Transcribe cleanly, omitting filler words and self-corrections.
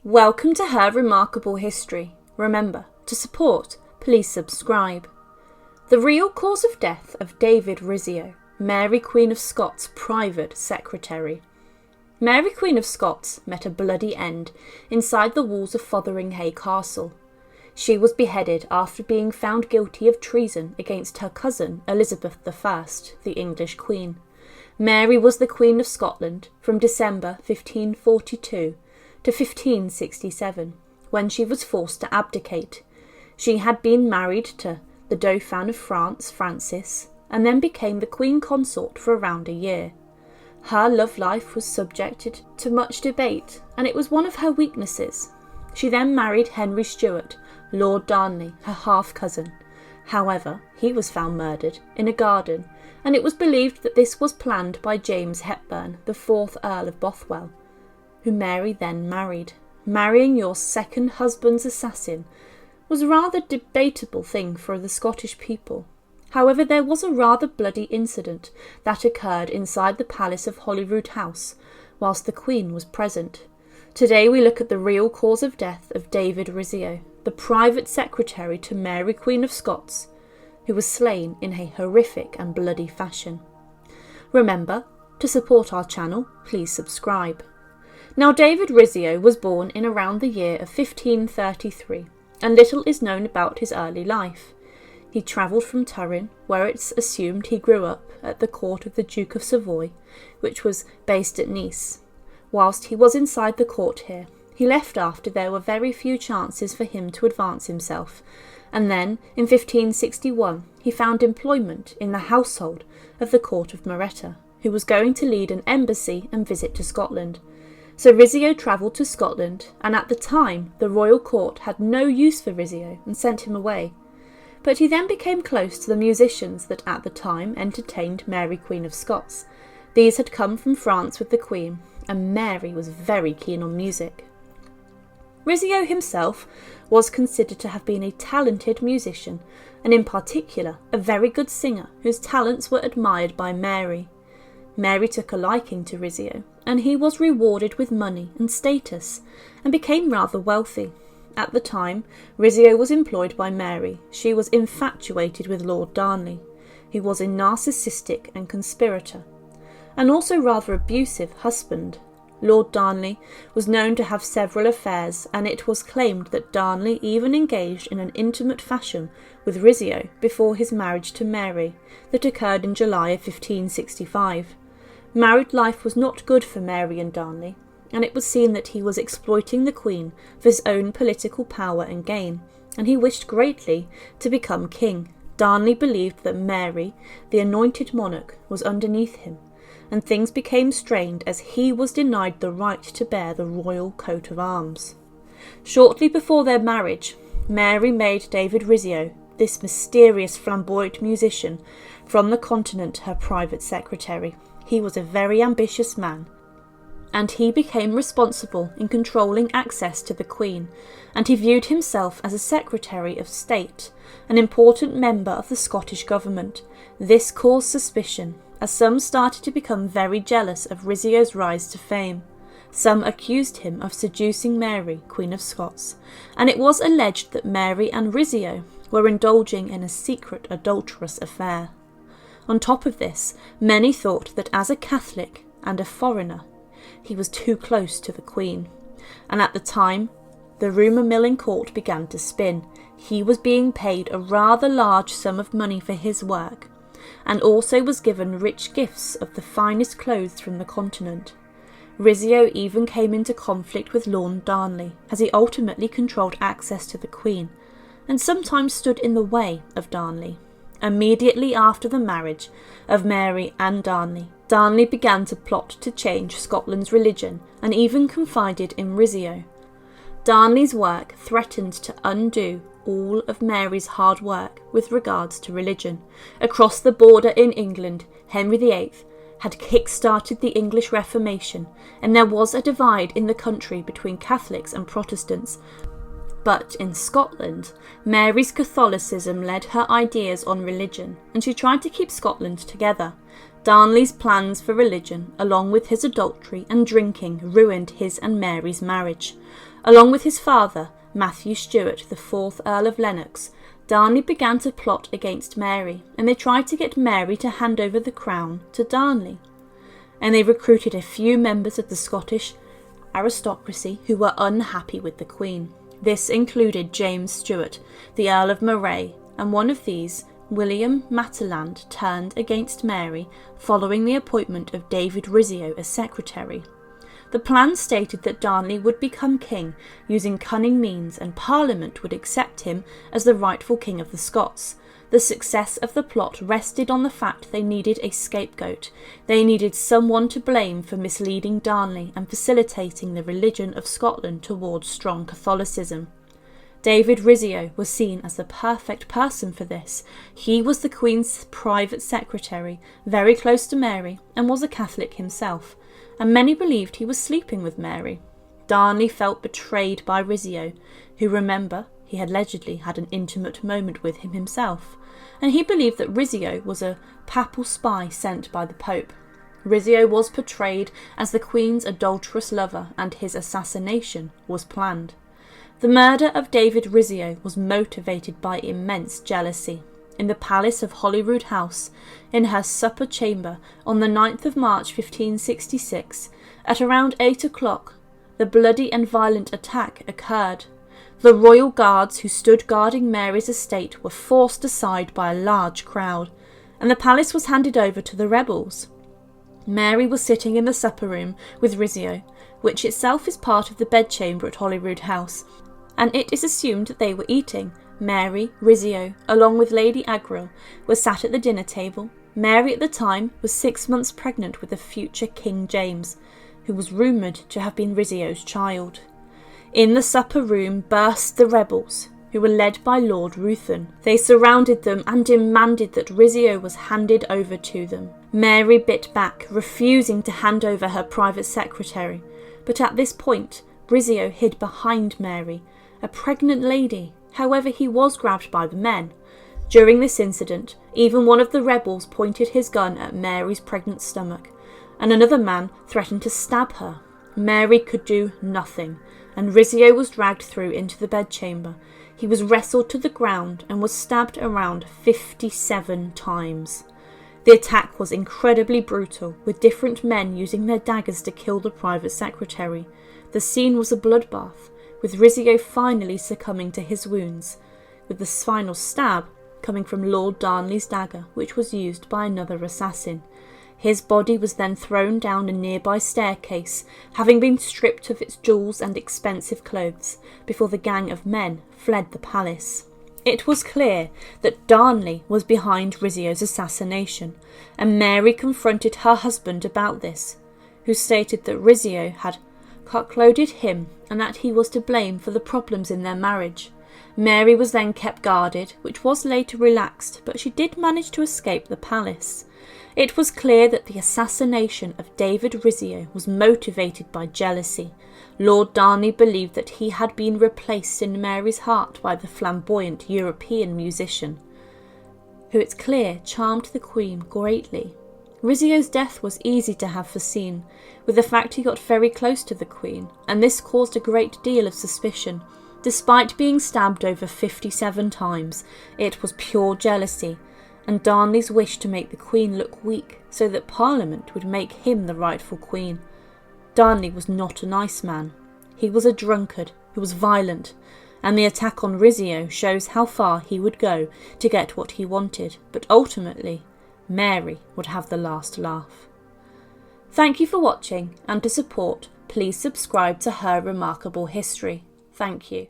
Welcome to Her Remarkable History. Remember, to support, please subscribe. The real cause of death of David Rizzio, Mary Queen of Scots' private secretary. Mary Queen of Scots met a bloody end inside the walls of Fotheringhay Castle. She was beheaded after being found guilty of treason against her cousin Elizabeth I, the English Queen. Mary was the Queen of Scotland from December 1542 to 1567, when she was forced to abdicate. She had been married to the Dauphin of France Francis, and then became the Queen Consort for around a year. Her love life was subjected to much debate, and it was one of her weaknesses. She then married Henry Stuart, Lord Darnley, her half-cousin. However, he was found murdered in a garden, and it was believed that this was planned by James Hepburn, the 4th Earl of Bothwell, who Mary then married. Marrying your second husband's assassin was a rather debatable thing for the Scottish people. However, there was a rather bloody incident that occurred inside the Palace of Holyroodhouse whilst the Queen was present. Today we look at the real cause of death of David Rizzio, the private secretary to Mary Queen of Scots, who was slain in a horrific and bloody fashion. Remember, to support our channel, please subscribe. Now, David Rizzio was born in around the year of 1533, and little is known about his early life. He travelled from Turin, where it's assumed he grew up, at the court of the Duke of Savoy, which was based at Nice. Whilst he was inside the court here, he left after there were very few chances for him to advance himself, and then, in 1561, he found employment in the household of the court of Moretta, who was going to lead an embassy and visit to Scotland. So Rizzio travelled to Scotland, and at the time the royal court had no use for Rizzio and sent him away. But he then became close to the musicians that at the time entertained Mary Queen of Scots. These had come from France with the Queen, and Mary was very keen on music. Rizzio himself was considered to have been a talented musician, and in particular a very good singer whose talents were admired by Mary. Mary took a liking to Rizzio, and he was rewarded with money and status, and became rather wealthy. At the time, Rizzio was employed by Mary. She was infatuated with Lord Darnley. He was a narcissistic and conspirator, and also rather abusive husband. Lord Darnley was known to have several affairs, and it was claimed that Darnley even engaged in an intimate fashion with Rizzio before his marriage to Mary, that occurred in July of 1565. Married life was not good for Mary and Darnley, and it was seen that he was exploiting the Queen for his own political power and gain, and he wished greatly to become king. Darnley believed that Mary, the anointed monarch, was underneath him, and things became strained as he was denied the right to bear the royal coat of arms. Shortly before their marriage, Mary made David Rizzio, this mysterious flamboyant musician, from the continent her private secretary. He was a very ambitious man, and he became responsible in controlling access to the Queen, and he viewed himself as a Secretary of State, an important member of the Scottish government. This caused suspicion, as some started to become very jealous of Rizzio's rise to fame. Some accused him of seducing Mary, Queen of Scots, and it was alleged that Mary and Rizzio were indulging in a secret adulterous affair. On top of this, many thought that as a Catholic and a foreigner, he was too close to the Queen, and at the time, the rumour mill in court began to spin. He was being paid a rather large sum of money for his work, and also was given rich gifts of the finest clothes from the continent. Rizzio even came into conflict with Lord Darnley, as he ultimately controlled access to the Queen, and sometimes stood in the way of Darnley. Immediately after the marriage of Mary and Darnley, Darnley began to plot to change Scotland's religion, and even confided in Rizzio. Darnley's work threatened to undo all of Mary's hard work with regards to religion. Across the border in England, Henry VIII had kick-started the English Reformation, and there was a divide in the country between Catholics and Protestants. But in Scotland, Mary's Catholicism led her ideas on religion, and she tried to keep Scotland together. Darnley's plans for religion, along with his adultery and drinking, ruined his and Mary's marriage. Along with his father, Matthew Stuart, the 4th Earl of Lennox, Darnley began to plot against Mary, and they tried to get Mary to hand over the crown to Darnley. And they recruited a few members of the Scottish aristocracy who were unhappy with the Queen. This included James Stuart, the Earl of Moray, and one of these, William Matterland, turned against Mary following the appointment of David Rizzio as secretary. The plan stated that Darnley would become king using cunning means, and Parliament would accept him as the rightful king of the Scots. The success of the plot rested on the fact they needed a scapegoat. They needed someone to blame for misleading Darnley and facilitating the religion of Scotland towards strong Catholicism. David Rizzio was seen as the perfect person for this. He was the Queen's private secretary, very close to Mary, and was a Catholic himself, and many believed he was sleeping with Mary. Darnley felt betrayed by Rizzio, who, remember, he had allegedly had an intimate moment with him himself, and he believed that Rizzio was a papal spy sent by the Pope. Rizzio was portrayed as the Queen's adulterous lover, and his assassination was planned. The murder of David Rizzio was motivated by immense jealousy. In the Palace of Holyroodhouse, in her supper chamber, on the 9th of March 1566, at around 8 o'clock, the bloody and violent attack occurred. The royal guards who stood guarding Mary's estate were forced aside by a large crowd, and the palace was handed over to the rebels. Mary was sitting in the supper room with Rizzio, which itself is part of the bedchamber at Holyroodhouse, and it is assumed that they were eating. Mary, Rizzio, along with Lady Agril, were sat at the dinner table. Mary at the time was 6 months pregnant with the future King James, who was rumoured to have been Rizzio's child. In the supper room burst the rebels, who were led by Lord Ruthven. They surrounded them and demanded that Rizzio was handed over to them. Mary bit back, refusing to hand over her private secretary, but at this point Rizzio hid behind Mary, a pregnant lady. However, he was grabbed by the men. During this incident, even one of the rebels pointed his gun at Mary's pregnant stomach, and another man threatened to stab her. Mary could do nothing, and Rizzio was dragged through into the bedchamber. He was wrestled to the ground and was stabbed around 57 times. The attack was incredibly brutal, with different men using their daggers to kill the private secretary. The scene was a bloodbath, with Rizzio finally succumbing to his wounds, with the final stab coming from Lord Darnley's dagger, which was used by another assassin. His body was then thrown down a nearby staircase, having been stripped of its jewels and expensive clothes, before the gang of men fled the palace. It was clear that Darnley was behind Rizzio's assassination, and Mary confronted her husband about this, who stated that Rizzio had cuckolded him and that he was to blame for the problems in their marriage. Mary was then kept guarded, which was later relaxed, but she did manage to escape the palace. It was clear that the assassination of David Rizzio was motivated by jealousy. Lord Darnley believed that he had been replaced in Mary's heart by the flamboyant European musician, who it's clear charmed the Queen greatly. Rizzio's death was easy to have foreseen, with the fact he got very close to the Queen, and this caused a great deal of suspicion. Despite being stabbed over 57 times, it was pure jealousy, and Darnley's wish to make the Queen look weak so that Parliament would make him the rightful Queen. Darnley was not a nice man. He was a drunkard who was violent, and the attack on Rizzio shows how far he would go to get what he wanted, but ultimately Mary would have the last laugh. Thank you for watching, and to support, please subscribe to Her Remarkable History. Thank you.